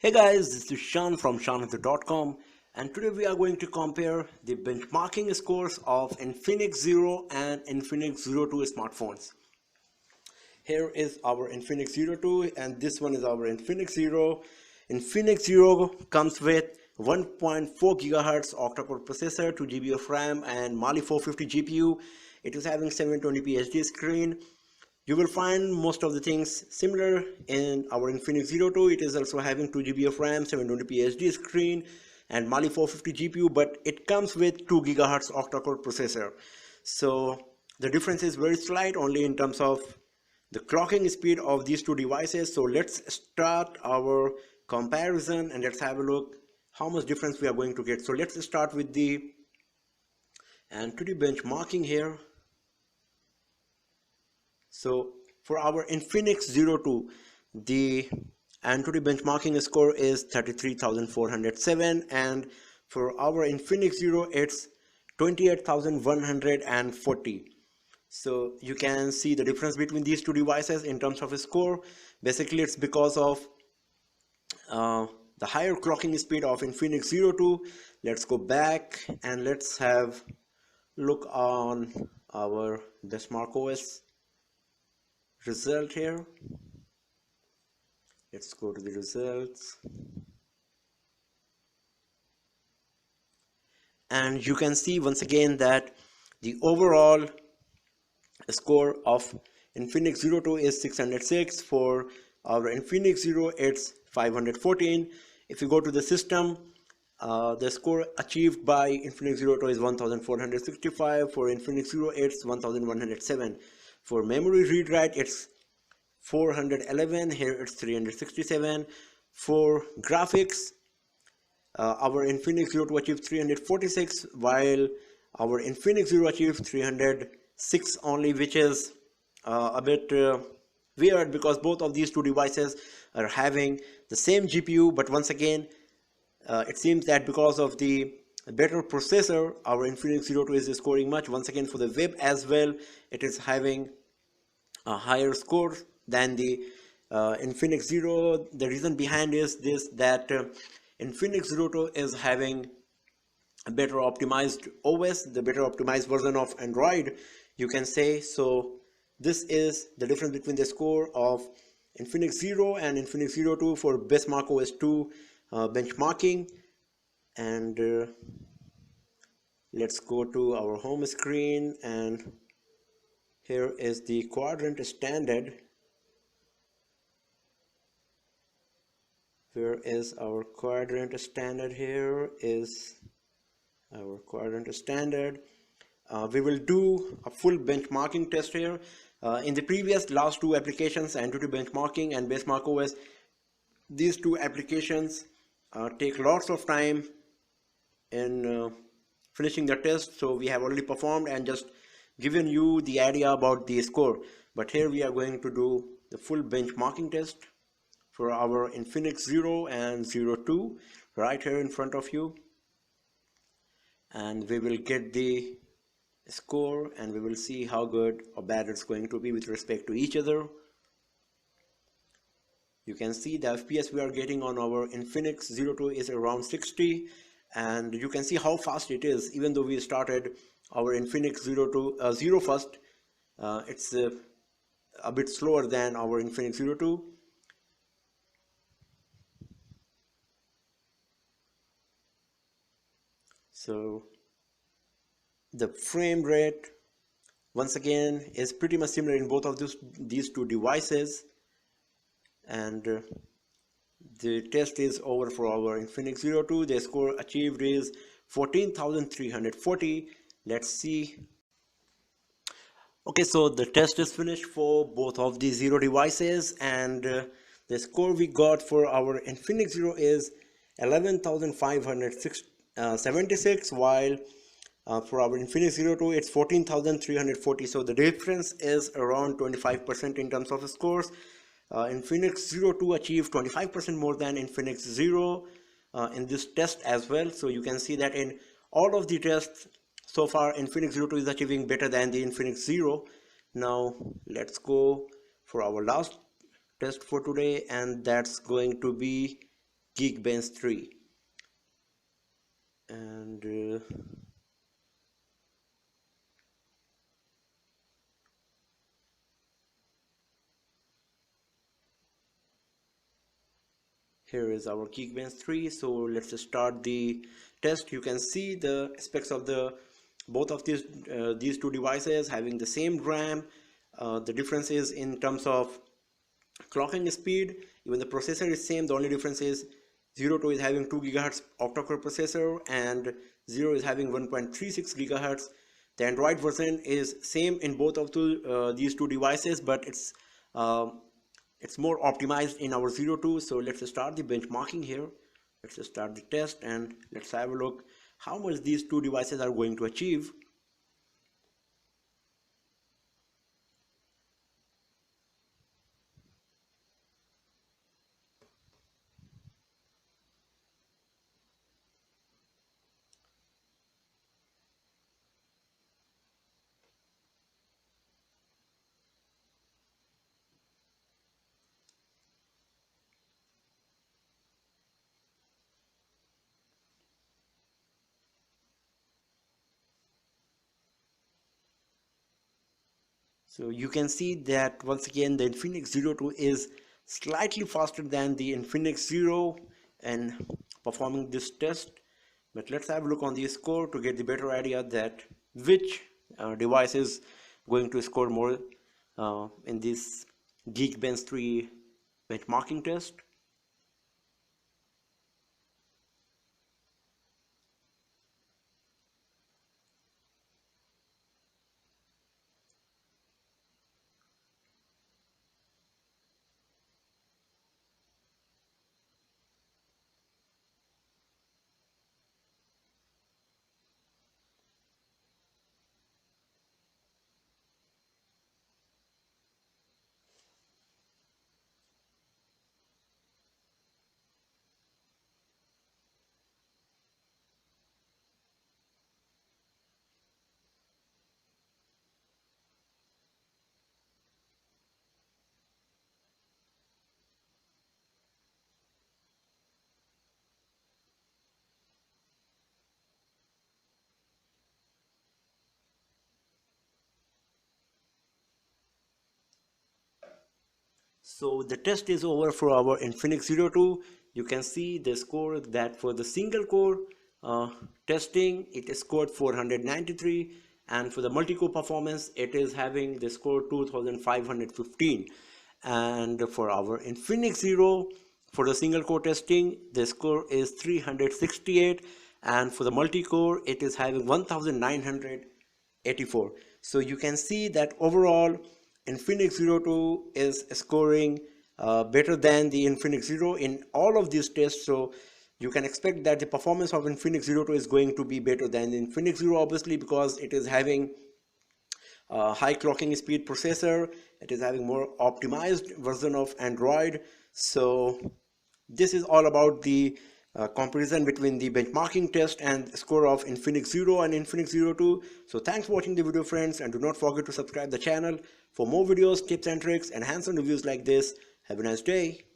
Hey guys, this is Shan from ShanAnTuTu.com, and today we are going to compare the benchmarking scores of Infinix Zero and Infinix Zero 2 smartphones. Here is our Infinix Zero 2 and this one is our Infinix Zero. Infinix Zero comes with 1.4 GHz octa-core processor, 2 GB of RAM and Mali 450 GPU. It is having 720p HD screen. You will find most of the things similar in our Infinix Zero 2. It is also having 2 GB of RAM, 720p HD screen and Mali 450 GPU, but it comes with 2 GHz octa-core processor. So the difference is very slight only in terms of the clocking speed of these two devices. So let's start our comparison and let's have a look how much difference we are going to get. So let's start with the AnTuTu benchmarking here. So for our Infinix Zero 2, the AnTuTu benchmarking score is 33,407, and for our Infinix Zero it's 28,140. So you can see the difference between these two devices in terms of a score. Basically it's because of the higher clocking speed of Infinix Zero 2. Let's go back and let's have look on our Basemark OS result here. Let's go to the results, and you can see once again that the overall score of Infinix Zero 2 is 606. For our Infinix Zero it's 514. If you go to the system, the score achieved by Infinix Zero 2 is 1465. For Infinix Zero it's 1107. For memory read write it's 411. Here it's 367. For graphics, our Infinix Zero 2 achieved 346, while our Infinix Zero achieved 306 only, which is a bit weird because both of these two devices are having the same GPU. But once again, it seems that because of the better processor, our Infinix Zero 2 is scoring much. Once again, for the web as well, it is having a higher score than the Infinix Zero. The reason behind is this, that Infinix Zero 2 is having a better optimized OS, the better optimized version of Android, you can say. So this is the difference between the score of Infinix Zero and Infinix Zero 2 for Basemark OS II benchmarking. And let's go to our home screen, and here is the Quadrant standard. Where is our Quadrant standard? Here is our Quadrant standard. We will do a full benchmarking test here. In the previous last two applications, AnTuTu benchmarking and Basemark OS, these two applications take lots of time in finishing the test. So we have already performed and just given you the idea about the score. But here we are going to do the full benchmarking test for our Infinix Zero and Zero 2 right here in front of you, and we will get the score and we will see how good or bad it's going to be with respect to each other. You can see the FPS we are getting on our Infinix Zero 2 is around 60, and you can see how fast it is. Even though we started our Infinix Zero first, it's a bit slower than our Infinix Zero 2. So the frame rate once again is pretty much similar in both of these two devices, and the test is over for our Infinix Zero 2. The score achieved is 14,340. Let's see. Okay, so the test is finished for both of the Zero devices, and the score we got for our Infinix Zero is 11,576, while for our Infinix Zero 2 it's 14,340. So the difference is around 25% in terms of scores. Infinix Zero 2 achieved 25% more than Infinix Zero in this test as well. So you can see that in all of the tests so far, Infinix Zero 2 is achieving better than the Infinix Zero. Now let's go for our last test for today, and that's going to be Geekbench 3. And here is our Geekbench 3. So let's just start the test. You can see the specs of the both of these two devices having the same RAM. The difference is in terms of clocking speed. Even the processor is same. The only difference is Zero 2 is having 2 GHz octa-core processor and Zero is having 1.36 GHz. The Android version is same in both of these two devices, but it's more optimized in our Zero 2. So let's start the benchmarking here. Let's start the test and let's have a look how much these two devices are going to achieve. So you can see that once again the Infinix Zero 2 is slightly faster than the Infinix Zero and performing this test. But let's have a look on the score to get the better idea that which device is going to score more in this Geekbench 3 benchmarking test. So the test is over for our Infinix Zero 2. You can see the score that for the single core testing it is scored 493, and for the multi-core performance it is having the score 2515. And for our Infinix Zero, for the single core testing the score is 368, and for the multi-core it is having 1984. So you can see that overall Infinix Zero 2 is scoring better than the Infinix Zero in all of these tests. So you can expect that the performance of Infinix Zero 2 is going to be better than the Infinix Zero, obviously, because it is having high clocking speed processor. It is having more optimized version of Android. So this is all about the comparison between the benchmarking test and score of Infinix Zero and Infinix Zero 2. So thanks for watching the video, friends, and do not forget to subscribe the channel for more videos, tips and tricks and hands-on reviews like this. Have a nice day.